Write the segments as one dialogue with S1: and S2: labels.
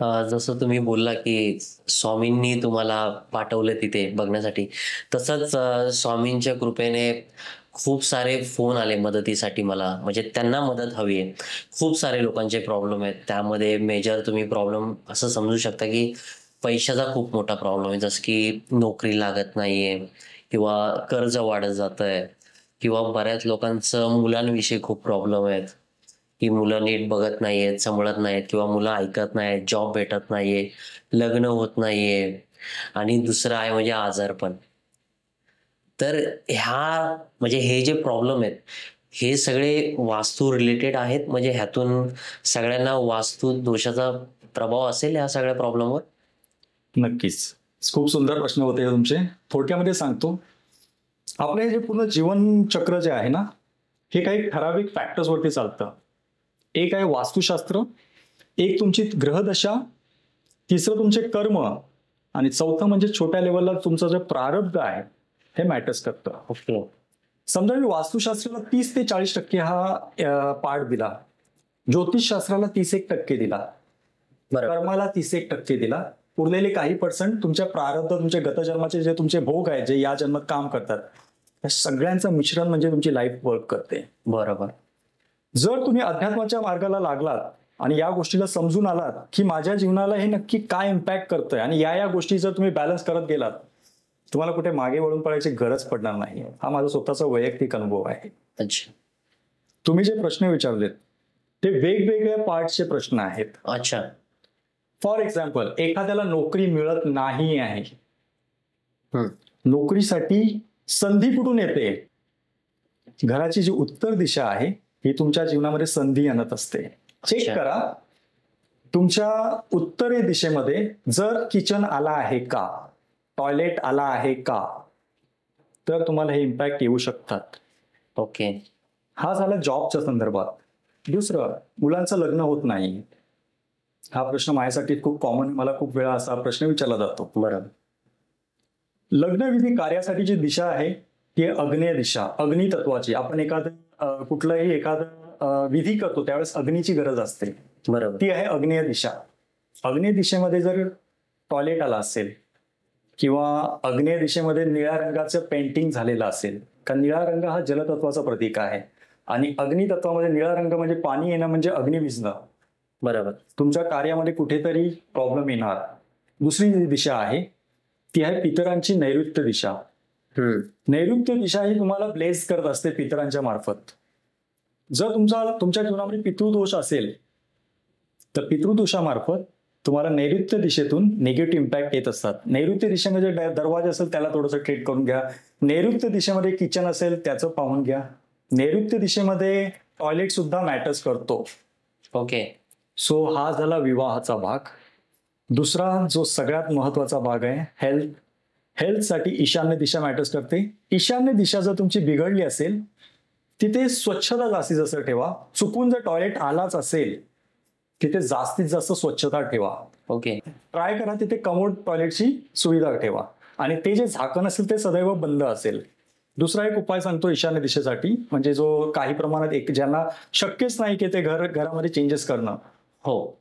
S1: जसं तुम्ही बोलला, की स्वामींनी तुम्हाला पाठवलं तिथे बघण्यासाठी. तसंच स्वामींच्या कृपेने खूप सारे फोन आले मदतीसाठी मला. म्हणजे त्यांना मदत हवी आहे. खूप सारे लोकांचे प्रॉब्लेम आहेत. त्यामध्ये मेजर तुम्ही प्रॉब्लेम असं समजू शकता, की पैशाचा खूप मोठा प्रॉब्लेम आहे. जसं की नोकरी लागत नाहीये किंवा कर्ज वाढत जातंय किंवा बऱ्याच लोकांचं मुलांविषयी खूप प्रॉब्लेम आहेत. की मुलं नीट बघत नाहीयेत, सांभाळत नाहीत किंवा मुलं ऐकत नाहीत, जॉब भेटत नाहीये, लग्न होत नाहीये आणि दुसरं आहे म्हणजे आजारपण. तर म्हणजे हे जे प्रॉब्लेम आहेत, हे सगळे वास्तू रिलेटेड आहेत. म्हणजे ह्यातून सगळ्यांना वास्तू दोषाचा प्रभाव असेल ह्या सगळ्या प्रॉब्लेमवर?
S2: नक्कीच. खूप सुंदर प्रश्न होते हे तुमचे. थोडक्यामध्ये सांगतो. आपलं हे जे पूर्ण जीवन चक्र जे आहे ना, हे काही ठराविक फॅक्टर्स वरती चालतं. एक आहे वास्तुशास्त्र, एक तुमची ग्रहदशा, तिसरं तुमचे कर्म आणि चौथं म्हणजे छोट्या लेवलला तुमचं जे प्रारब्ध आहे हे मॅटर्स करतं.
S1: ओके.
S2: समजा मी वास्तुशास्त्राला 30 ते 40% हा पार्ट दिला, ज्योतिषशास्त्राला 31% दिला,
S1: बरोबर.
S2: कर्माला 31% दिला, उरलेले काही पर्सेंट तुमच्या प्रारब्ध, तुमच्या गतजन्माचे जे तुमचे भोग आहेत जे या जन्मात काम करतात, या सगळ्यांचं मिश्रण म्हणजे तुमची लाईफ वर्क करते.
S1: बरोबर.
S2: जर तुम्ही अध्यात्माच्या मार्गाला लागलात आणि या गोष्टीला समजून आलात की माझ्या जीवनाला हे नक्की काय इम्पॅक्ट करतंय आणि या गोष्टी जर तुम्ही बॅलन्स करत गेलात, तुम्हाला कुठे मागे वळून पडायची गरज पडणार नाही. हा माझा स्वतःचा वैयक्तिक अनुभव आहे.
S1: अच्छा.
S2: तुम्ही जे प्रश्न विचारलेत ते वेगवेगळ्या पार्टचे प्रश्न आहेत.
S1: अच्छा.
S2: फॉर एक्झाम्पल, एखाद्याला नोकरी मिळत नाही आहे, नोकरीसाठी संधी कुठून येते? घराची जी उत्तर दिशा आहे ही तुमच्या जीवनामध्ये संधी आणत असते. चेक करा तुमच्या उत्तरे दिशेमध्ये जर किचन आला आहे का, टॉयलेट आला आहे का, तर तुम्हाला हे इम्पॅक्ट येऊ शकतात.
S1: ओके.
S2: हा झाला जॉबच्या संदर्भात. दुसरं, मुलांचं लग्न होत नाही. हा प्रश्न माझ्यासाठी खूप कॉमन, मला खूप वेळा असा प्रश्न विचारला जातो.
S1: बरोबर.
S2: लग्नविधी कार्यासाठी जी दिशा आहे ती अग्नेय दिशा, अग्नी तत्वाची. आपण कुठलंही एखादं विधी करतो त्यावेळेस अग्नीची गरज असते.
S1: बरोबर.
S2: ती आहे अग्नेय दिशा. अग्नेय दिशेमध्ये जर टॉयलेट आला असेल किंवा अग्नेय दिशेमध्ये निळ्या रंगाचं पेंटिंग झालेलं असेल, कारण निळा रंग हा जलतत्वाचा प्रतीक आहे आणि अग्नी तत्वामध्ये निळा रंग म्हणजे पाणी येणं, म्हणजे अग्नी विझणं.
S1: बरोबर.
S2: तुमच्या कार्यामध्ये कुठेतरी प्रॉब्लेम येणार. दुसरी जी दिशा आहे ती आहे पितरांची नैऋत्य दिशा. नैऋत्य दिशा ही तुम्हाला ब्लेस करत असते पितरांच्या मार्फत. जर तुमच्या जीवनामध्ये पितृदोष असेल तर पितृदोषामार्फत तुम्हाला नैऋत्य दिशेतून निगेटिव्ह इम्पॅक्ट येत असतात. नैऋत्य दिशेमध्ये दरवाजा असेल त्याला थोडंसं ट्रीट करून घ्या. नैऋत्य दिशेमध्ये किचन असेल त्याचं पाहून घ्या. नैऋत्य दिशेमध्ये टॉयलेट सुद्धा मॅटर्स करतो.
S1: ओके.
S2: सो हा झाला विवाहाचा भाग. दुसरा जो सगळ्यात महत्वाचा भाग आहे हेल्थ. हेल्थसाठी ईशान्य दिशा मॅटर्स करते. ईशान्य दिशा जर तुमची बिघडली असेल तिथे स्वच्छता जास्तीत जास्त ठेवा. चुकून जर टॉयलेट आलाच असेल तिथे जास्तीत जास्त स्वच्छता ठेवा.
S1: ओके.
S2: ट्राय करा तिथे कमोड टॉयलेटची सुविधा ठेवा आणि ते जे झाकण असेल ते सदैव बंद असेल. दुसरा एक उपाय सांगतो ईशान्य दिशेसाठी, म्हणजे जो काही प्रमाणात ज्यांना शक्यच नाही की ते घरामध्ये चेंजेस करणं.
S1: हो.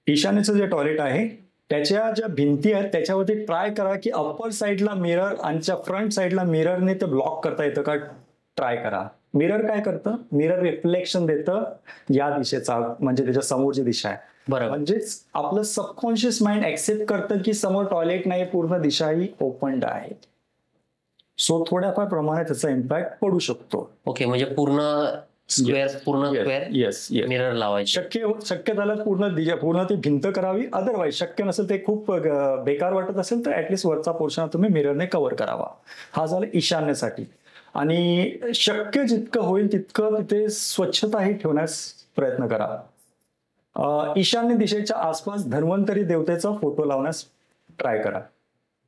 S2: ईशान्येचं जे टॉयलेट आहे त्याच्या ज्या भिंती आहेत त्याच्यावरती ट्राय करा की अप्पर साईडला मिरर आणि फ्रंट साईडला मिररने ते ब्लॉक करता येतं का, ट्राय करा. मिरर काय करतं, मिरर रिफ्लेक्शन देतं या दिशेचा, म्हणजे त्याच्या समोरची दिशा आहे.
S1: बरोबर.
S2: म्हणजेच आपलं सबकॉन्शियस माइंड ऍक्सेप्ट करतं की समोर टॉयलेट नाही, पूर्ण दिशा ही ओपनड आहे. सो थोड्याफार प्रमाणात त्याचा इम्पॅक्ट पडू शकतो.
S1: ओके. म्हणजे पूर्ण स्क्वेअर
S2: येस
S1: मिरर लावायचे.
S2: शक्य झालं पूर्ण ती भिंत करावी. अदरवाईज शक्य नसेल, ते खूप बेकार वाटत असेल तर ऍटलिस्ट वरचा पोर्शन तुम्ही मिररने कव्हर करावा. हा झाला ईशान्यसाठी. आणि शक्य जितकं होईल तितकं तिथे स्वच्छताही ठेवण्यास प्रयत्न करा. ईशान्य दिशेच्या आसपास धन्वंतरी देवतेचा फोटो लावण्यास ट्राय करा.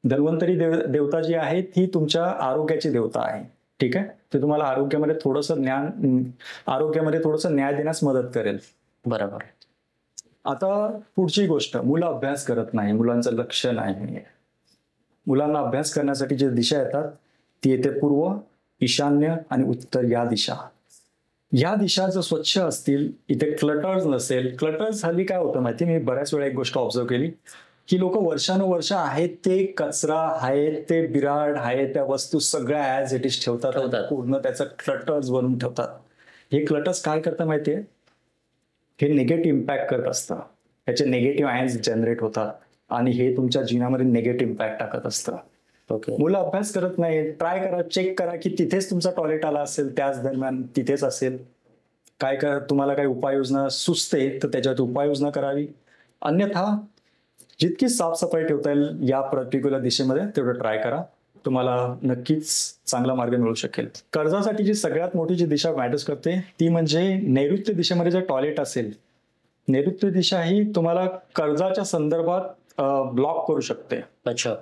S2: धन्वंतरी देवता जी आहे ती तुमच्या आरोग्याची देवता आहे. ठीक आहे. ते तुम्हाला आरोग्यामध्ये थोडंसं न्याय देण्यास मदत करेल.
S1: बरोबर.
S2: आता पुढची गोष्ट, मुलं अभ्यास करत नाही, मुलांचं लक्ष नाही. मुलांना अभ्यास करण्यासाठी जे दिशा येतात ती येते पूर्व, ईशान्य आणि उत्तर या दिशा. या दिशा जर स्वच्छ असतील, इथे क्लटर्स नसेल. क्लटर्स हल्ली काय होतं माहिती, मी बऱ्याच वेळा एक गोष्ट ऑब्झर्व केली की लोक वर्षानुवर्ष आहेत ते कचरा, आहेत ते बिराड, आहेत त्या वस्तू सगळ्या ॲज इट इज ठेवतात, पूर्ण त्याचं क्लटर्स बनवून ठेवतात. हे क्लटर्स काय करतात माहितीये, हे निगेटिव्ह इम्पॅक्ट करत असतं, ह्याचे निगेटिव्ह आयन्स जनरेट होतात आणि हे तुमच्या जीवनामध्ये निगेटिव्ह इम्पॅक्ट टाकत असतं. मुलं अभ्यास करत नाही. ट्राय करा, चेक करा की तिथेच तुमचा टॉयलेट आला असेल, त्याच दरम्यान तिथेच असेल. काय करा, तुम्हाला काही उपाययोजना सुचते तर त्याच्यात उपाययोजना करावी. अन्यथा जितकी साफसफाई ठेवता येईल या पर्टिक्युलर दिशेमध्ये तेवढं ट्राय करा. तुम्हाला नक्कीच चांगला मार्ग मिळू शकेल. कर्जासाठी जी सगळ्यात मोठी जी दिशा मॅटर्स करते ती म्हणजे नैऋत्य दिशेमध्ये जर टॉयलेट असेल, नैऋत्य दिशा ही तुम्हाला कर्जाच्या संदर्भात ब्लॉक करू शकते.
S1: अच्छा.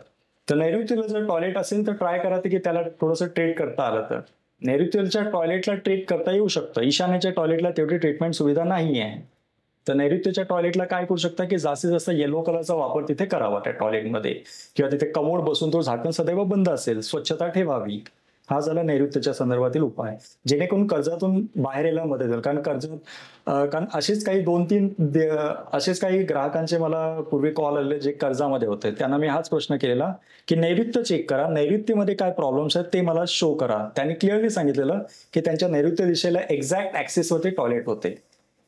S2: तर नैऋत्यला जर टॉयलेट असेल तर ट्राय करा की त्याला थोडंसं ट्रीट करता आलं तर. नैऋत्यच्या टॉयलेटला ट्रीट करता येऊ शकतं, ईशान्येच्या टॉयलेटला तेवढी ट्रीटमेंट सुविधा नाही आहे. तर नैऋत्यच्या टॉयलेटला काय करू शकता की जास्तीत जास्त येलो कलरचा वापर तिथे करावा त्या टॉयलेटमध्ये, किंवा तिथे कमोड बसून तो झाकण सदैव बंद असेल, स्वच्छता ठेवावी. हा झाला नैऋत्यच्या संदर्भातील उपाय, जेणेकरून कर्जातून बाहेर यायला मदत होईल. कारण असेच काही 2-3 असेच काही ग्राहकांचे मला पूर्वी कॉल आले जे कर्जामध्ये होते. त्यांना मी हाच प्रश्न केलेला की नैऋत्य चेक करा, नैऋत्यमध्ये काय प्रॉब्लेम्स आहेत ते मला शो करा. त्यांनी क्लिअरली सांगितलेलं की त्यांच्या नैऋत्य दिशेला एक्झॅक्ट ऍक्सेसवरती टॉयलेट होते.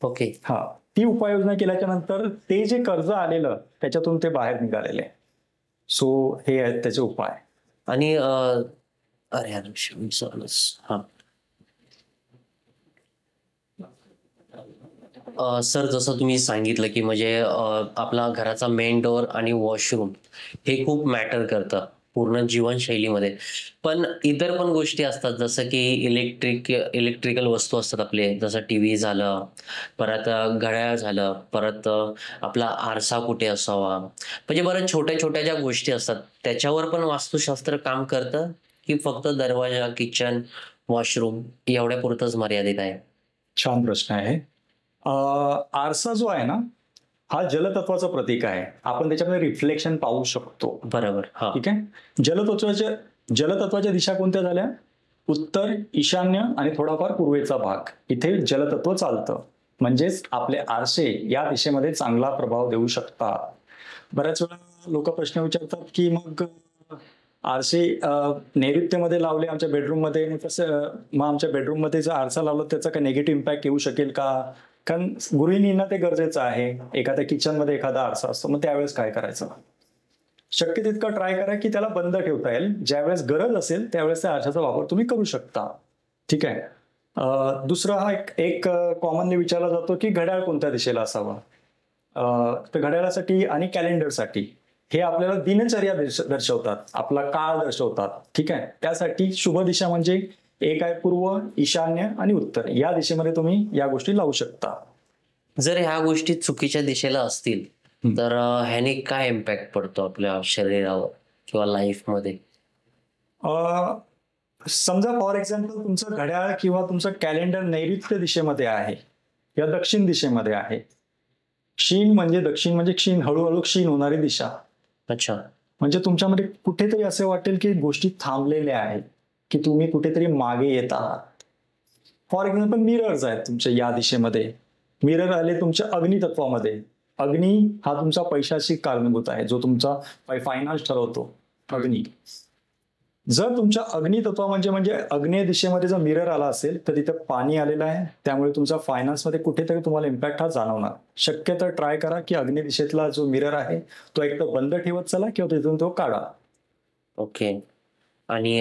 S1: ओके.
S2: हा, ती उपाययोजना केल्याच्या नंतर ते जे कर्ज आलेलं त्याच्यातून ते बाहेर निघालेले. सो हे आहेत त्याचे उपाय.
S1: आणि अरे यार, हा सर, जसं तुम्ही सांगितलं की म्हणजे आपला घराचा मेन डोअर आणि वॉशरूम हे खूप मॅटर करतं पूर्ण जीवनशैलीमध्ये. पण इतर पण गोष्टी असतात, जसं की इलेक्ट्रिकल वस्तू असतात आपले, जसं टीव्ही झालं, परत घड्याळ झालं, परत आपला आरसा कुठे असावा, म्हणजे बऱ्याच छोट्या छोट्या ज्या गोष्टी असतात त्याच्यावर पण वास्तुशास्त्र काम करतं की फक्त दरवाजा, किचन, वॉशरूम एवढ्या पुरतच मर्यादित आहे?
S2: छान प्रश्न आहे. आरसा जो आहे ना, हा जलतत्वाचं प्रतीक आहे. आपण त्याच्यामध्ये रिफ्लेक्शन पाहू शकतो.
S1: बरोबर. हा.
S2: ठीक आहे. जलतत्वाच्या दिशा कोणत्या झाल्या? उत्तर, ईशान्य आणि थोडाफार पूर्वेचा भाग. इथे जलतत्व चालतं. म्हणजेच आपले आरसे या दिशेमध्ये चांगला प्रभाव देऊ शकतात. बऱ्याच वेळा लोक प्रश्न विचारतात की मग आरसे नैऋत्यमध्ये लावले आमच्या बेडरूममध्ये, मग आमच्या बेडरूममध्ये जर आरसा लावला त्याचा काही निगेटिव्ह इम्पॅक्ट येऊ शकेल का? कारण गृहिणींना ते गरजेचं आहे. एखाद्या किचनमध्ये एखादा आरसा असतो, मग त्यावेळेस काय करायचं? शक्य तितकं ट्राय करा की त्याला बंद ठेवता येईल. ज्यावेळेस गरज असेल त्यावेळेस त्या आरशाचा वापर तुम्ही करू शकता. ठीक आहे. दुसरा हा एक कॉमनली विचारला जातो की घड्याळ कोणत्या दिशेला असावं. तर घड्याळासाठी आणि कॅलेंडरसाठी हे आपल्याला दिनचर्या दर्शवतात, आपला काळ दर्शवतात. ठीक आहे. त्यासाठी शुभ दिशा म्हणजे एक आहे पूर्व, ईशान्य आणि उत्तर. या दिशेमध्ये तुम्ही या गोष्टी लावू शकता.
S1: जर ह्या गोष्टी चुकीच्या दिशेला असतील तर ह्याने काय इम्पॅक्ट पडतो आपल्या शरीरावर किंवा लाईफमध्ये?
S2: समजा फॉर एक्झाम्पल तुमचं घड्याळ किंवा तुमचं कॅलेंडर नैऋत्य दिशेमध्ये आहे किंवा दक्षिण दिशेमध्ये आहे. क्षीण म्हणजे दक्षिण म्हणजे क्षीण, हळूहळू क्षीण होणारी दिशा.
S1: अच्छा.
S2: म्हणजे तुमच्यामध्ये कुठेतरी असे वाटेल की गोष्टी थांबलेल्या आहेत, की तुम्ही कुठेतरी मागे येत आहात. फॉर एक्झाम्पल मिरर्स आहेत तुमच्या या दिशेमध्ये. मिरर आले तुमच्या अग्नी तत्वामध्ये. अग्नी हा तुमचा पैशाशी कारणीभूत आहे, जो तुमचा फायनान्स ठरवतो. अग्नी जर तुमच्या अग्नी तत्व म्हणजे अग्नेय दिशेमध्ये जर मिरर आला असेल तर तिथे पाणी आलेलं आहे, त्यामुळे तुमचा फायनान्समध्ये कुठेतरी तुम्हाला इम्पॅक्ट हा जाणवणार. शक्यतो ट्राय करा की अग्नी दिशेतला जो मिरर आहे तो एक तर बंद ठेवत चला किंवा तिथून तो काढा.
S1: ओके. आणि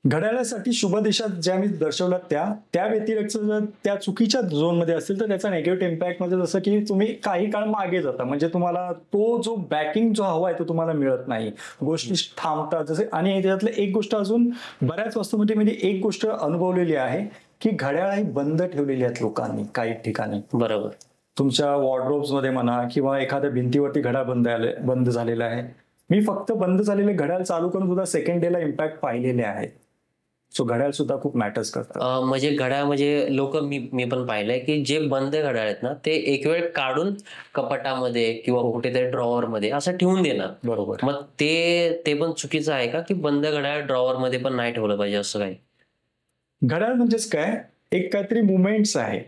S2: घड्याळासाठी शुभ दिशा ज्या मी दर्शवल्या त्या व्यतिरिक्त जर त्या चुकीच्या झोनमध्ये असतील तर त्याचा नेगेटिव्ह इम्पॅक्ट म्हणजे जसं की तुम्ही काही काळ मागे जाता, म्हणजे तुम्हाला तो जो बॅकिंग जो हवा आहे तो तुम्हाला मिळत नाही, गोष्टी थांबतात. जसे आणि त्याच्यातलं एक गोष्ट अजून बऱ्याच वस्तूमध्ये म्हणजे एक गोष्ट अनुभवलेली आहे की घड्याळ ही बंद ठेवलेली आहेत लोकांनी काही ठिकाणी.
S1: बरोबर.
S2: तुमच्या वॉर्डरोब्स मध्ये म्हणा किंवा एखाद्या भिंतीवरती घड्याळ बंद झालेला आहे. मी फक्त बंद झालेले घड्याळ चालू करून सुद्धा सेकंड डेला इम्पॅक्ट पाहिलेले आहेत. सो घड्याळ सुद्धा खूप मॅटर्स करतात.
S1: म्हणजे घड्याळ म्हणजे लोक मी पण पाहिलंय की जे बंद घड्याळ आहेत ना ते एक वेळ काढून कपाटामध्ये किंवा कुठेतरी ड्रॉवर मध्ये असं ठेवून देणार.
S2: बरोबर.
S1: मग ते पण चुकीचं आहे का की बंद घड्याळ ड्रॉवर मध्ये पण नाही ठेवलं पाहिजे असं काही?
S2: घड्याळ म्हणजेच काय, एक काहीतरी मुवमेंट्स आहे,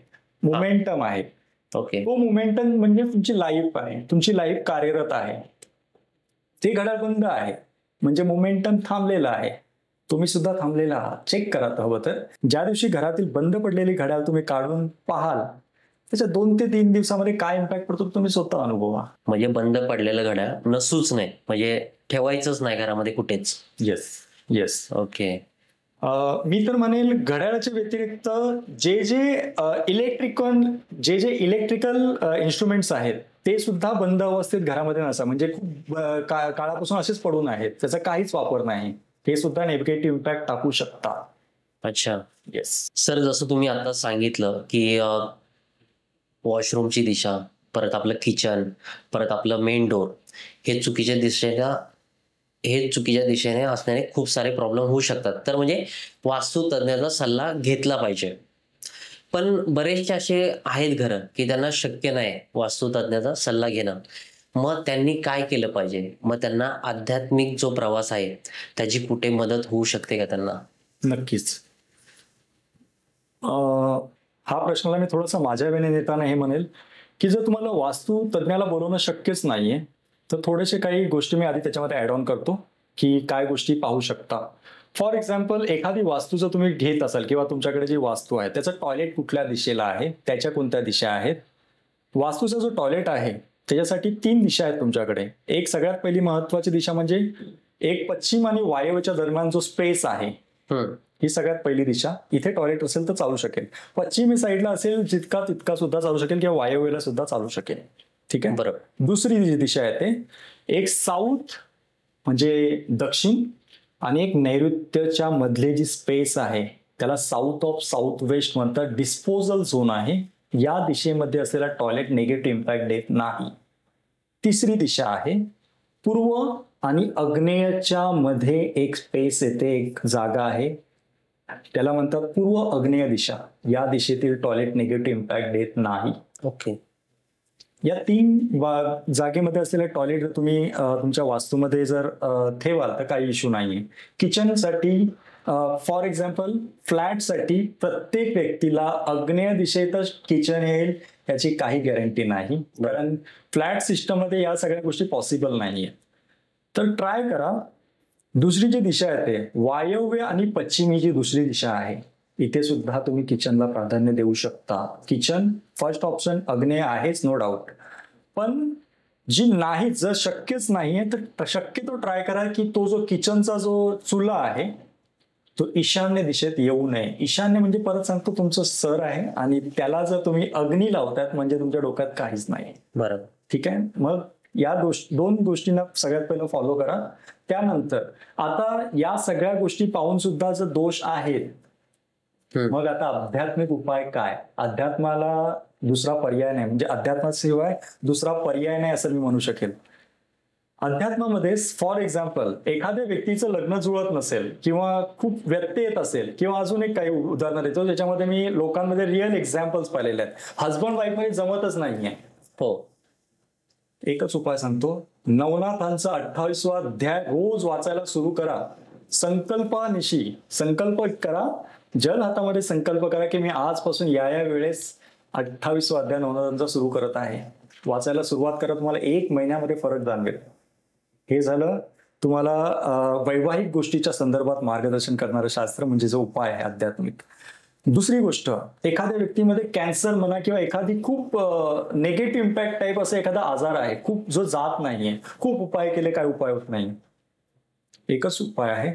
S2: मोमेंटम आहे.
S1: ओके.
S2: तो मोमेंटम म्हणजे तुमची लाईफ आहे, तुमची लाईफ कार्यरत आहे. ते घड्याळ बंद आहे म्हणजे मोमेंटम थांबलेला आहे. तुम्ही सुद्धा थांबलेला आहात. चेक करा हवं तर. ज्या दिवशी घरातील बंद पडलेली घड्याळ तुम्ही काढून पाहाल, त्याच्या 2 ते 3 दिवसामध्ये काय इम्पॅक्ट पडतो तुम्ही स्वतः अनुभवा.
S1: म्हणजे बंद पडलेलं घड्याळ नसूच नाही, म्हणजे ठेवायचंच नाही घरामध्ये कुठेच.
S2: Yes yes.
S1: ओके.
S2: मी तर म्हणेल घड्याळाच्या व्यतिरिक्त जे जे इलेक्ट्रिकल इन्स्ट्रुमेंट्स आहेत ते सुद्धा बंद अवस्थेत घरामध्ये नसा, म्हणजे खूप काळापासून असेच पडून आहेत, त्याचा काहीच वापर नाही, हे सुद्धा नेगेटिव्ह इम्पॅक्ट टाकू शकतात.
S1: अच्छा.
S2: येस.
S1: सर, जसं तुम्ही आता सांगितलं की वॉशरूमची दिशा, परत आपलं किचन, परत आपलं मेन डोर, हे चुकीच्या दिशेने असण्याने खूप सारे प्रॉब्लेम होऊ शकतात. तर म्हणजे वास्तुतज्ञाचा सल्ला घेतला पाहिजे. पण बरेचसे असे आहेत घरं की त्यांना शक्य नाही वास्तुतज्ञाचा सल्ला घेणं. मग त्यांनी काय केलं पाहिजे? मग त्यांना आध्यात्मिक जो प्रवास आहे त्याची कुठे मदत होऊ शकते का त्यांना?
S2: नक्कीच. हा प्रश्नाला मी थोडासा माझ्या वेळेने नेताना हे म्हणेल की जर तुम्हाला वास्तू तज्ज्ञाला बोलवणं शक्यच नाहीये तर थोडेसे काही गोष्टी मी आधी त्याच्यामध्ये ऍड ऑन करतो की काय गोष्टी पाहू शकता. फॉर एक्झाम्पल, एखादी वास्तू जर तुम्ही घेत असाल किंवा तुमच्याकडे जी वास्तू आहे त्याचं टॉयलेट कुठल्या दिशेला आहे, त्याच्या कोणत्या दिशा आहेत. वास्तूचा जो टॉयलेट आहे त्याच्यासाठी 3 दिशा आहेत तुमच्याकडे. एक सगळ्यात पहिली महत्वाची दिशा म्हणजे एक पश्चिम आणि वायव्यच्या दरम्यान जो स्पेस आहे, ही सगळ्यात पहिली दिशा. इथे टॉयलेट असेल तर चालू शकेल. पश्चिमी साईडला असेल जितका तितका सुद्धा चालू शकेल किंवा वायव्यला सुद्धा चालू शकेल. ठीक आहे.
S1: बरोबर.
S2: दुसरी जी दिशा आहे ते एक साऊथ म्हणजे दक्षिण आणि एक नैऋत्यच्या मधले जी स्पेस आहे त्याला साऊथ ऑफ साऊथ वेस्ट म्हणतात, डिस्पोजल झोन आहे. या दिशेमध्ये असलेला टॉयलेट निगेटिव्ह इम्पॅक्ट देत नाही. तिसरी दिशा आहे पूर्व आणि आग्नेयच्या मध्ये एक स्पेस येते, एक जागा आहे, त्याला म्हणतात पूर्व आग्नेय दिशा. या दिशेतील टॉयलेट निगेटिव्ह इम्पॅक्ट देत नाही.
S1: ओके.
S2: या 3 जागेमध्ये असलेले टॉयलेट जर तुम्ही तुमच्या वास्तूमध्ये जर ठेवाल तर काही इश्यू नाहीये. किचनसाठी फॉर एक्झाम्पल फ्लॅटसाठी प्रत्येक व्यक्तीला आग्नेय दिशेतच किचन येईल याची काही गॅरंटी नाही, कारण फ्लॅट सिस्टममध्ये या सगळ्या गोष्टी पॉसिबल नाहीये. तर ट्राय करा. दुसरी जी दिशा आहे ते वायव्य आणि पश्चिमी जी दुसरी दिशा आहे, इथे सुद्धा तुम्ही किचनला प्राधान्य देऊ शकता. किचन फर्स्ट ऑप्शन आग्नेय आहेच, नो डाऊट. पण जी नाही, जर शक्यच नाहीये तर शक्यतो ट्राय करा की तो जो किचनचा जो चुला आहे तो ईशान्य दिशेत येऊ नये. ईशान्य म्हणजे परत सांगतो तुमचं सर आहे आणि त्याला जर तुम्ही अग्नी लावतात म्हणजे तुमच्या डोक्यात काहीच नाही.
S1: बरोबर.
S2: ठीक आहे. मग या 2 गोष्टींना सगळ्यात पहिलं फॉलो करा. त्यानंतर आता या सगळ्या गोष्टी पाहून सुद्धा जर दोष आहेत, मग आता आध्यात्मिक उपाय काय? अध्यात्माला दुसरा पर्याय नाही, म्हणजे अध्यात्माशिवाय दुसरा पर्याय नाही असं मी म्हणू शकेल. अध्यात्मामध्ये फॉर एक्झाम्पल एखाद्या व्यक्तीचं लग्न जुळत नसेल किंवा खूप व्यत्यय येत असेल किंवा अजून एक काही उदाहरणं देतो ज्याच्यामध्ये मी लोकांमध्ये रिअल एक्झाम्पल्स पाहिलेले आहेत. हजबंड वाईफ मध्ये जमतच नाहीये.
S1: हो.
S2: एकच उपाय सांगतो, नवनाथांचा 28वा अध्याय रोज वाचायला सुरू करा. संकल्पानिशी संकल्प करा, जल हातामध्ये संकल्प करा की मी आजपासून या वेळेस 28वा अध्याय नवनाथांचा सुरू करत आहे. वाचायला सुरुवात करा, तुम्हाला 1 महिन्यामध्ये फरक जाणवेल. हे झालं तुम्हाला वैवाहिक गोष्टीच्या संदर्भात मार्गदर्शन करणारं शास्त्र, म्हणजे जो उपाय आहे आध्यात्मिक. दुसरी गोष्ट, एखाद्या व्यक्तीमध्ये कॅन्सर म्हणा किंवा एखादी खूप नेगेटिव्ह इम्पॅक्ट टाईप असा एखादा आजार आहे, खूप जो जात नाहीये, खूप उपाय केले काय उपाय होत नाही. एकच उपाय आहे,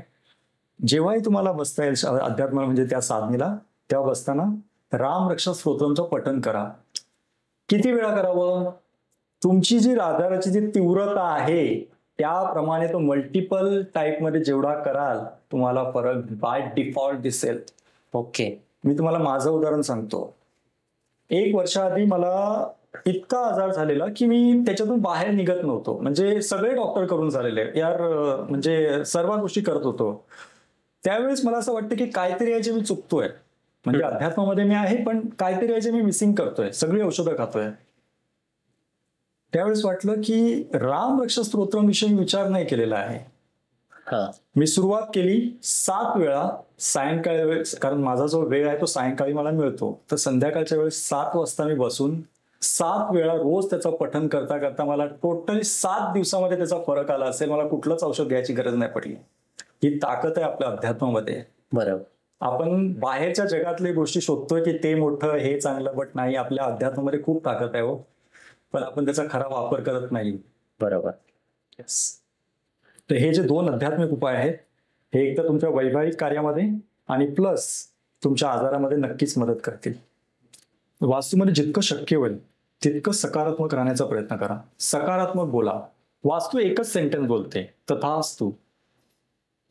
S2: जेव्हाही तुम्हाला बसता येईल अध्यात्म म्हणजे त्या साधनेला, तेव्हा बसताना राम रक्षा स्तोत्रमचं पठण करा. किती वेळा करावं? तुमची जी आजाराची जी तीव्रता आहे त्याप्रमाणे तो मल्टिपल टाईप मध्ये जेवढा कराल तुम्हाला फरक बाय डिफॉल्ट दिसेल.
S1: ओके.
S2: मी तुम्हाला माझं उदाहरण सांगतो. 1 वर्षाआधी मला इतका आजार झालेला की मी त्याच्यातून बाहेर निघत नव्हतो. म्हणजे सगळे डॉक्टर करून झालेले यार, म्हणजे सर्व गोष्टी करत होतो. त्यावेळेस मला असं वाटतं की काहीतरी याचे मी चुकतोय, म्हणजे अध्यात्मामध्ये मी आहे पण काहीतरी याचे मी मिसिंग करतोय, सगळी औषधं खातोय. त्यावेळेस वाटलं की राम रक्षा स्तोत्रम विषयी विचार नाही केलेला आहे. मी सुरुवात केली, 7 वेळा सायंकाळी वेळेस, कारण माझा जो वेळ आहे तो सायंकाळी मला मिळतो, तर संध्याकाळच्या वेळेस 7 वाजता मी बसून 7 वेळा रोज त्याचं पठण करता करता मला टोटली 7 दिवसामध्ये त्याचा फरक आला असेल. मला कुठलंच औषध घ्यायची गरज नाही पडली. ही ताकद आहे आपल्या अध्यात्मामध्ये.
S1: बरोबर.
S2: आपण बाहेरच्या जगातली गोष्टी शोधतोय की ते मोठं, हे चांगलं, बट नाही, आपल्या अध्यात्मामध्ये खूप ताकद आहे हो, पण आपण त्याचा खरा वापर करत नाही.
S1: बरोबर.
S2: येस. तर हे जे 2 आध्यात्मिक उपाय आहेत, हे एक तर तुमच्या वैवाहिक कार्यामध्ये आणि प्लस तुमच्या आजारामध्ये नक्कीच मदत करतील. वास्तूमध्ये जितकं शक्य होईल तितकं सकारात्मक राहण्याचा प्रयत्न करा. सकारात्मक बोला. वास्तू एकच सेंटेन्स बोलते, तथास्तु.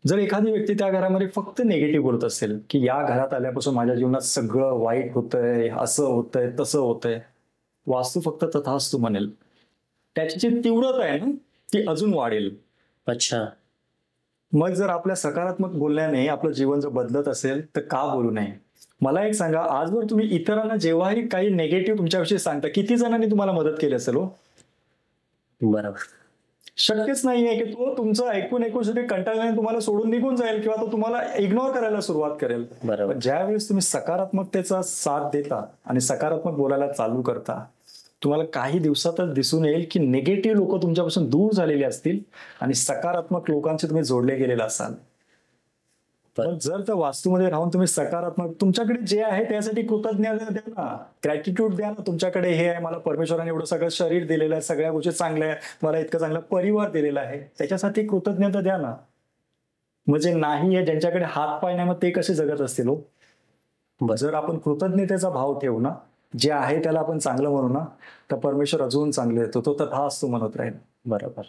S2: जर एखादी व्यक्ती त्या घरामध्ये फक्त निगेटिव्ह बोलत असेल की या घरात आल्यापासून माझ्या जीवनात सगळं वाईट होतंय, असं होतंय, तसं होतंय, वास्तू फक्त तथास्तु म्हणेल. त्याची जी तीव्रता आहे ना, ती अजून वाढेल.
S1: अच्छा.
S2: मग जर आपल्या सकारात्मक बोलण्याने आपलं जीवन जर बदलत असेल तर का बोलू नये. मला एक सांगा, आजवर तुम्ही इतरांना जेव्हाही काही नेगेटिव्ह तुमच्याविषयी सांगता, किती जणांनी तुम्हाला मदत केली असेल हो?
S1: बरोबर.
S2: शक्यच नाहीये की तो तुमचं ऐकून ऐकून कंटाळल्याने तुम्हाला सोडून निघून जाईल किंवा तो तुम्हाला इग्नोर करायला सुरुवात करेल.
S1: बरोबर.
S2: पण ज्यावेळेस तुम्ही सकारात्मकतेचा साथ देता आणि सकारात्मक बोलायला चालू करता, तुम्हाला काही दिवसातच दिसून येईल की निगेटिव्ह लोक तुमच्यापासून दूर झालेले असतील आणि सकारात्मक लोकांशी तुम्ही जोडले गेलेले असाल. पण जर त्या वास्तूमध्ये राहून तुम्ही सकारात्मक, तुमच्याकडे जे आहे त्यासाठी कृतज्ञता द्या ना, ग्रॅटिट्यूड द्या ना. तुमच्याकडे हे आहे, मला परमेश्वराने एवढं सगळं शरीर दिलेलं आहे, सगळ्या गोष्टी चांगल्या आहे, मला इतकं चांगला परिवार दिलेला आहे, त्याच्यासाठी कृतज्ञता द्या ना. म्हणजे नाही आहे, ज्यांच्याकडे हात पाय नाही, मग ते कसे जगत असतील हो? जर आपण कृतज्ञतेचा भाव ठेवू ना, जे आहे त्याला आपण चांगलं म्हणू ना, तर परमेश्वर अजून चांगले येतो, तो तथास्तु म्हणत राहील.
S1: बरोबर.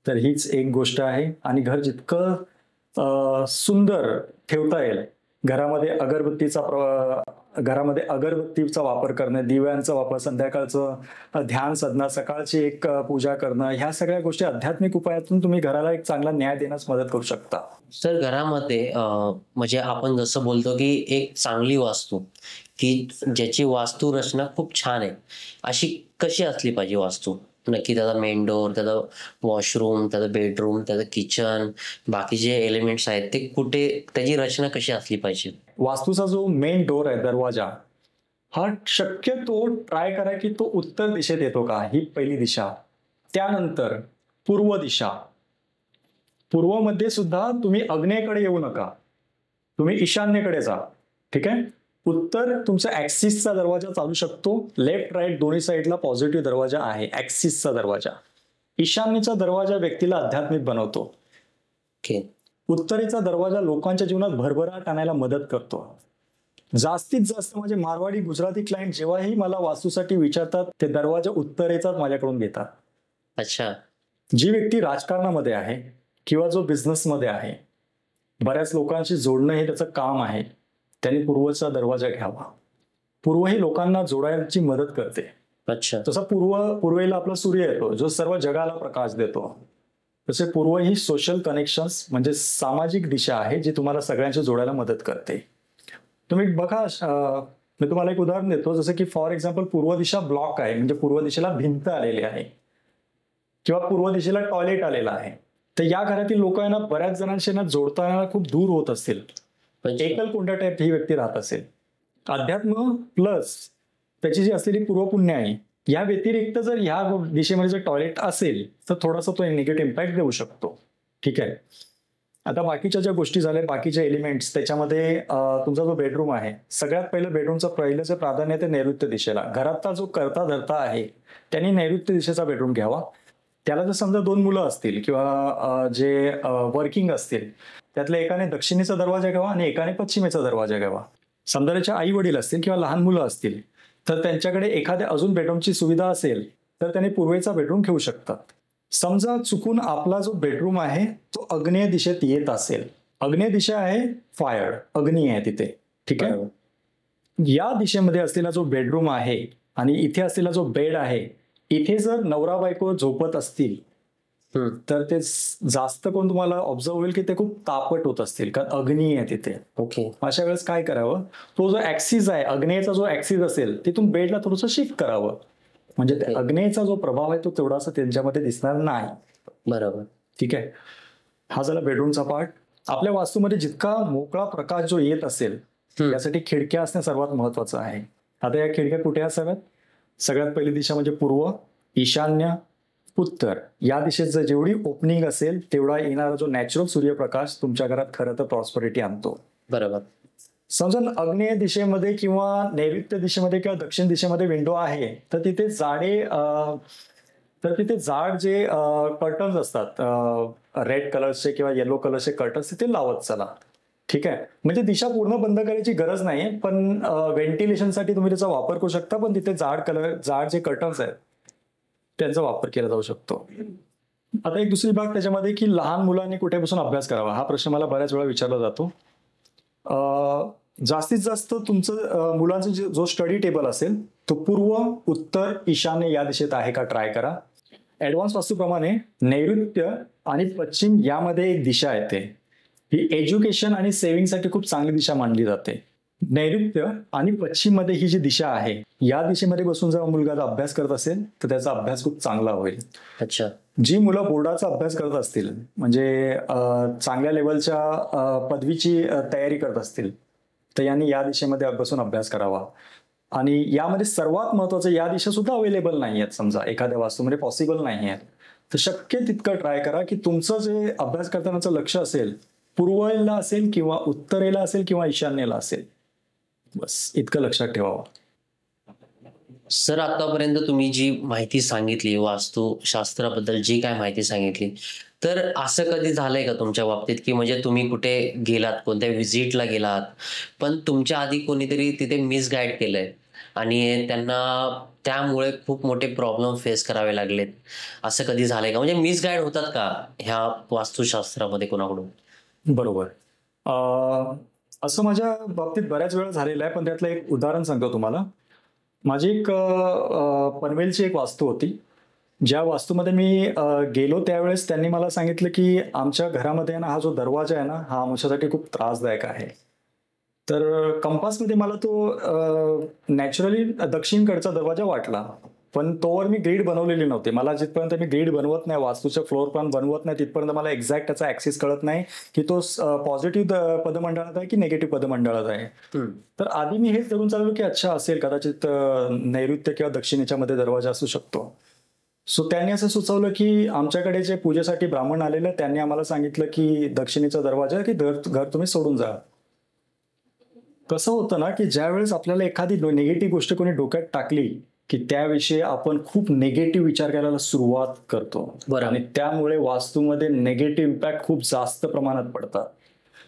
S2: तर हीच एक गोष्ट आहे. आणि घर जितकं सुंदर ठेवता येईल, घरामध्ये अगरबत्तीचा वापर करणं, दिव्यांचा वापर, संध्याकाळचं ध्यान साधना, सकाळची एक पूजा करणं, ह्या सगळ्या गोष्टी आध्यात्मिक उपायातून तुम्ही घराला एक चांगला न्याय देण्यास मदत करू शकता.
S1: सर, घरामध्ये म्हणजे आपण जसं बोलतो की एक चांगली वास्तू, की ज्याची वास्तू रचना खूप छान आहे, अशी कशी असली पाहिजे वास्तू? नक्की त्याचा मेन डोर, त्याचा वॉशरूम, त्याचा बेडरूम, त्याचं किचन, बाकी जे एलिमेंट्स आहेत ते कुठे, त्याची रचना कशी असली पाहिजे?
S2: वास्तूचा जो मेन डोर आहे, दरवाजा, हा शक्यतो ट्राय करा की तो उत्तर दिशेत येतो का, ही पहिली दिशा. त्यानंतर पूर्व दिशा. पूर्वमध्ये सुद्धा तुम्ही आग्नेयेकडे येऊ नका, तुम्ही ईशान्येकडे जा. ठीक आहे. उत्तर तुमचा ऍक्सिसचा दरवाजा चालू शकतो. लेफ्ट राईट दोन्ही साईडला पॉझिटिव्ह दरवाजा आहे, ऍक्सिसचा दरवाजा. ईशान्येचा दरवाजा व्यक्तीला आध्यात्मिक बनवतो.
S1: ओके.
S2: उत्तरेचा दरवाजा लोकांच्या जीवनात भरभराट आणायला मदत करतो. जास्तीत जास्त म्हणजे मारवाडी, गुजराती क्लायंट जेव्हाही मला वास्तूसाठी विचारतात, ते दरवाजा उत्तरेचाच माझ्याकडून घेतात.
S1: अच्छा.
S2: जी व्यक्ती राजकारणामध्ये आहे किंवा जो बिझनेसमध्ये आहे, बऱ्याच लोकांशी जोडणं हे त्याचं काम आहे, त्यांनी पूर्वचा दरवाजा घ्यावा. पूर्व ही लोकांना जोडायची मदत करते.
S1: अच्छा.
S2: तसा पूर्वेला आपला सूर्य येतो, जो सर्व जगाला प्रकाश देतो. तसे पूर्व ही सोशल कनेक्शन्स म्हणजे सामाजिक दिशा आहे, जी तुम्हाला सगळ्यांशी जोडायला मदत करते. तुम्ही बघा, मी तुम्हाला एक उदाहरण देतो. जसं की फॉर एक्झाम्पल, पूर्व दिशा ब्लॉक आहे, म्हणजे पूर्व दिशेला भिंत आलेली आहे किंवा पूर्व दिशेला टॉयलेट आलेला आहे, तर या घरातील लोकांना बऱ्याच जणांशी जोडताना खूप दूर होत असतील. एकल कोणत्या टाईप ही व्यक्ती राहत असेल. अध्यात्म प्लस त्याची जी असलेली पूर्वपुण्य आहे, या व्यतिरिक्त जर ह्या दिशेमध्ये जर टॉयलेट असेल तर थोडासा तो निगेटिव्ह इम्पॅक्ट देऊ शकतो. ठीक आहे. आता बाकीच्या ज्या गोष्टी झाल्या, बाकीचे एलिमेंट्स, त्याच्यामध्ये तुमचा जो बेडरूम आहे, सगळ्यात पहिलं जे प्राधान्य ते नैऋत्य दिशेला. घरातला जो करता धरता आहे त्यांनी नैऋत्य दिशेचा बेडरूम घ्यावा. त्याला जर समजा 2 मुलं असतील किंवा जे वर्किंग असतील, त्यातल्या एकाने दक्षिणेचा दरवाजा घ्यावा आणि एकाने पश्चिमेचा दरवाजा घ्यावा. समजा त्याच्या आई वडील असतील किंवा लहान मुलं असतील, तर त्यांच्याकडे एखाद्या अजून बेडरूमची सुविधा असेल तर त्याने पूर्वेचा बेडरूम घेऊ शकतात. समजा चुकून आपला जो बेडरूम आहे तो आग्नेय दिशेत येत असेल, आग्नेय दिशा आहे फायर, अग्नी आहे तिथे. ठीक आहे. या दिशेमध्ये असलेला जो बेडरूम आहे आणि इथे असलेला जो बेड आहे, इथे जर नवरा बायको झोपत असतील तर ते जास्त करून तुम्हाला ऑब्झर्व होईल की ते खूप तापट होत असतील, कारण अग्नी आहे तिथे.
S1: ओके.
S2: अशा वेळेस काय करावं, तो जो ऍक्सिस आहे, अग्नेयचा जो ऍक्सिस असेल, तिथून बेडला थोडंसं शिफ्ट करावं, म्हणजे अग्नेयचा जो प्रभाव आहे तो तेवढासा त्यांच्यामध्ये दिसणार नाही.
S1: बरोबर.
S2: ठीक आहे. हा झाला बेडरूमचा पार्ट. आपल्या वास्तूमध्ये जितका मोकळा प्रकाश जो येत असेल त्यासाठी खिडक्या असणे सर्वात महत्वाचं आहे. आता या खिडक्या कुठे असाव्यात? सगळ्यात पहिली दिशा म्हणजे पूर्व, ईशान्य, उत्तर या दिशेत जर जेवढी ओपनिंग असेल तेवढा येणारा जो नॅचरल सूर्यप्रकाश तुमच्या घरात खरं तर प्रॉस्परिटी आणतो.
S1: बरोबर.
S2: समजा आग्नेय दिशेमध्ये किंवा नैऋत्य दिशेमध्ये किंवा दक्षिण दिशेमध्ये विंडो आहे तर तिथे जाड जे कर्टन्स असतात रेड कलरचे किंवा येलो कलरचे कर्टन्स तिथे लावत चला. ठीक आहे, म्हणजे दिशा पूर्ण बंद करायची गरज नाही, पण व्हेंटिलेशनसाठी तुम्ही त्याचा वापर करू शकता. पण तिथे जाड जे कर्टन्स आहेत त्यांचा वापर केला जाऊ शकतो. आता एक दुसरी बाब त्याच्यामध्ये की लहान मुलांनी कुठे बसून अभ्यास करावा, हा प्रश्न मला बऱ्याच वेळा विचारला जातो. जास्तीत जास्त तुमचं मुलांचा जो स्टडी टेबल असेल तो पूर्व, उत्तर, ईशान्य या दिशेत आहे का ट्राय करा. ऍडव्हान्स वास्तूप्रमाणे नैऋत्य आणि पश्चिम यामध्ये एक दिशा येते. ही एज्युकेशन आणि सेव्हिंगसाठी खूप चांगली दिशा मानली जाते. नैऋत्य आणि पश्चिम मध्ये ही जी दिशा आहे या दिशेमध्ये बसून जर मुलगा अभ्यास करत असेल तर त्याचा अभ्यास खूप चांगला होईल.
S1: अच्छा.
S2: जी मुलं बोर्डाचा अभ्यास करत असतील म्हणजे चांगल्या लेवलच्या पदवीची तयारी करत असतील तर यांनी या दिशेमध्ये बसून अभ्यास करावा. आणि यामध्ये सर्वात महत्वाचं या दिशा सुद्धा अवेलेबल नाही आहेत, समजा एखाद्या वास्तूमध्ये पॉसिबल नाही आहेत तर शक्य तितकं ट्राय करा की तुमचं जे अभ्यास करतानाचं लक्ष असेल पूर्वेला असेल किंवा उत्तरेला असेल किंवा ईशान्येला असेल. बस इतकं लक्षात ठेवावं.
S1: सर, आतापर्यंत तुम्ही जी माहिती सांगितली, वास्तुशास्त्राबद्दल जी काय माहिती सांगितली, तर असं कधी झालंय का तुमच्या बाबतीत की म्हणजे तुम्ही कुठे गेलात, कोणत्या व्हिजिटला गेलात, पण तुमच्या आधी कोणीतरी तिथे मिसगाईड केलंय आणि त्यांना त्यामुळे खूप मोठे प्रॉब्लेम फेस करावे लागलेत, असं कधी झालंय का? म्हणजे मिसगाईड होतात का ह्या वास्तुशास्त्रामध्ये कोणाकडून?
S2: बरोबर. असं माझ्या बाबतीत बऱ्याच वेळा झालेलं आहे, पण त्यातलं एक उदाहरण सांगतो तुम्हाला. माझी एक पनवेलची एक वास्तू होती. ज्या वास्तूमध्ये मी गेलो त्यावेळेस त्यांनी मला सांगितलं की आमच्या घरामध्ये ना हा जो दरवाजा आहे ना हा आमच्यासाठी खूप त्रासदायक आहे. तर कंपासमध्ये मला तो नॅचरली दक्षिणकडचा दरवाजा वाटला, पण तोवर मी ग्रीड बनवलेली नव्हती. मला जिथपर्यंत मी ग्रीड बनवत नाही, वास्तूच्या फ्लोर प्लॅन बनवत नाही, तिथपर्यंत मला एक्झॅक्ट त्याचा ऍक्सिस कळत नाही की तो पॉझिटिव्ह पदमंडळात आहे की निगेटिव्ह पदमंडळात आहे. तर आधी मी हेच धरून चाललो की अच्छा असेल कदाचित नैऋत्य किंवा दक्षिणेच्या मध्ये दरवाजा असू शकतो. सो त्यांनी असं सुचवलं की आमच्याकडे जे पूजेसाठी ब्राह्मण आलेले त्यांनी आम्हाला सांगितलं की दक्षिणेचा दरवाजा की घर तुम्ही सोडून जा. कसं होतं ना की ज्या वेळेस आपल्याला एखादी निगेटिव्ह गोष्ट कोणी डोक्यात टाकली की त्याविषयी आपण खूप निगेटिव्ह विचार करायला सुरुवात करतो. आणि त्यामुळे वास्तूमध्ये निगेटिव्ह इम्पॅक्ट खूप जास्त प्रमाणात पडतात.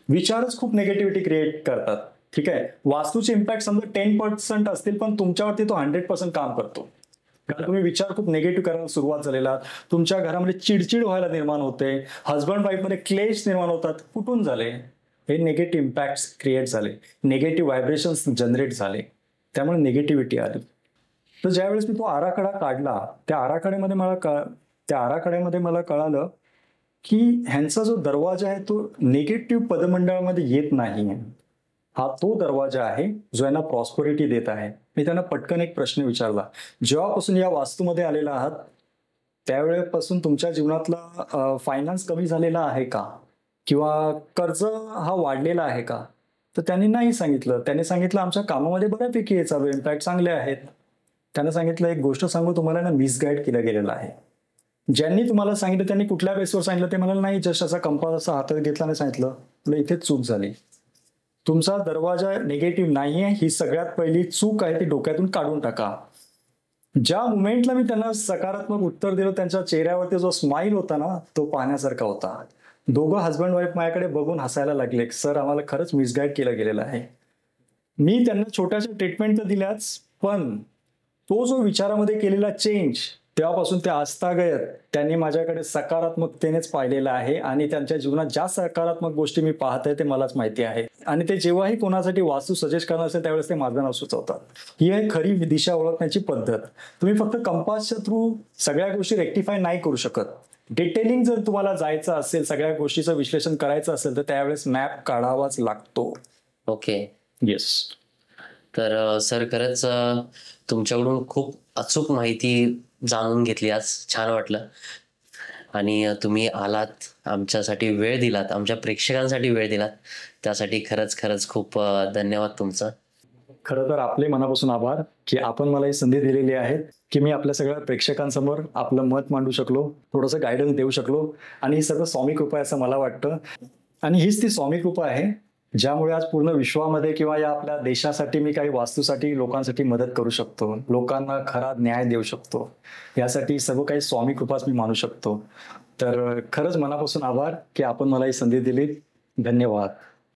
S2: विचारच खूप निगेटिव्हिटी क्रिएट करतात. ठीक आहे, वास्तूचे इम्पॅक्ट समजा 10% असतील पण तुमच्यावरती तो 100% काम करतो. कारण तुम्ही विचार खूप निगेटिव्ह करायला सुरुवात झालेला, तुमच्या घरामध्ये चिडचिड व्हायला निर्माण होते, हजबंड वाईफ मध्ये क्लेश निर्माण होतात. कुठून झाले? हे निगेटिव्ह इम्पॅक्ट क्रिएट झाले, निगेटिव्ह व्हायब्रेशन्स जनरेट झाले, त्यामुळे निगेटिव्हिटी आली. तर ज्यावेळेस मी तो आराखडा काढला त्या आराखड्यामध्ये मला कळालं की ह्यांचा जो दरवाजा आहे तो निगेटिव्ह पदमंडळामध्ये येत नाही. हा तो दरवाजा आहे जो यांना प्रॉस्परिटी देत आहे. मी त्यांना पटकन एक प्रश्न विचारला, जेव्हापासून या वास्तूमध्ये आलेला आहात त्यावेळेपासून तुमच्या जीवनातला फायनान्स कमी झालेला आहे का किंवा कर्ज हा वाढलेला आहे का? तर त्यांनी नाही सांगितलं. त्यांनी सांगितलं आमच्या कामामध्ये बऱ्यापैकी हे चालू, इम्पॅक्ट चांगले आहेत. त्यांना सांगितलं एक गोष्ट सांगू तुम्हाला ना, मिसगाईड केलं गेलेलं आहे. ज्यांनी तुम्हाला सांगितलं त्यांनी कुठल्या बेसवर सांगितलं ते मला नाही, जस्ट असा कंपास असा हातात घेतला आणि सांगितलं तुला इथेच चूक झाली, तुमचा दरवाजा निगेटिव्ह नाहीये, ही सगळ्यात पहिली चूक आहे, ती डोक्यातून काढून टाका. ज्या मुमेंटला मी त्यांना सकारात्मक उत्तर दिलं त्यांच्या चेहऱ्यावरती जो स्माईल होता ना तो पाहण्यासारखा होता. दोघं हजबंड वाईफ माझ्याकडे बघून हसायला लागले, सर आम्हाला खरंच मिसगाईड केलं गेलेलं आहे. मी त्यांना छोट्याशा ट्रीटमेंट तर दिल्याच, पण तो जो विचारामध्ये केलेला चेंज तेव्हापासून ते आजतागत त्यांनी माझ्याकडे सकारात्मकतेनेच पाहिलेलं आहे आणि त्यांच्या जीवनात ज्या सकारात्मक गोष्टी मी पाहत आहे ते मलाच माहिती आहे. आणि ते जेव्हाही कोणासाठी वास्तू सजेस्ट करणार असेल त्यावेळेस ते माझं नाव सुचवतात. ही आहे खरी दिशा ओळखण्याची पद्धत. तुम्ही फक्त कंपासच्या थ्रू सगळ्या गोष्टी रेक्टिफाय नाही करू शकत. डिटेलिंग जर तुम्हाला जायचं असेल, सगळ्या गोष्टीचं विश्लेषण करायचं असेल तर त्यावेळेस मॅप काढावाच लागतो.
S1: ओके.
S2: येस.
S1: तर सर खरंच तुमच्याकडून खूप अचूक माहिती जाणून घेतली आज, छान वाटलं. आणि तुम्ही आलात, आमच्यासाठी वेळ दिलात, आमच्या प्रेक्षकांसाठी वेळ दिलात, त्यासाठी खरंच खरंच खूप धन्यवाद तुमचं.
S2: खरं तर आपले मनापासून आभार की आपण मला ही संधी दिलेली आहे की मी आपल्या सगळ्या प्रेक्षकांसमोर आपलं मत मांडू शकलो, थोडंसं गायडन्स देऊ शकलो. आणि ही सगळं स्वामी कृपा आहे असं मला वाटतं. आणि हीच ती स्वामी कृपा आहे ज्यामुळे आज पूर्ण विश्वामध्ये किंवा या आपल्या देशासाठी मी काही वास्तूसाठी लोकांसाठी मदत करू शकतो, लोकांना खरा न्याय देऊ शकतो. यासाठी सर्व काही स्वामी कृपाच मी मानू शकतो. तर खरंच मनापासून आभार की आपण मला ही संधी दिली. धन्यवाद.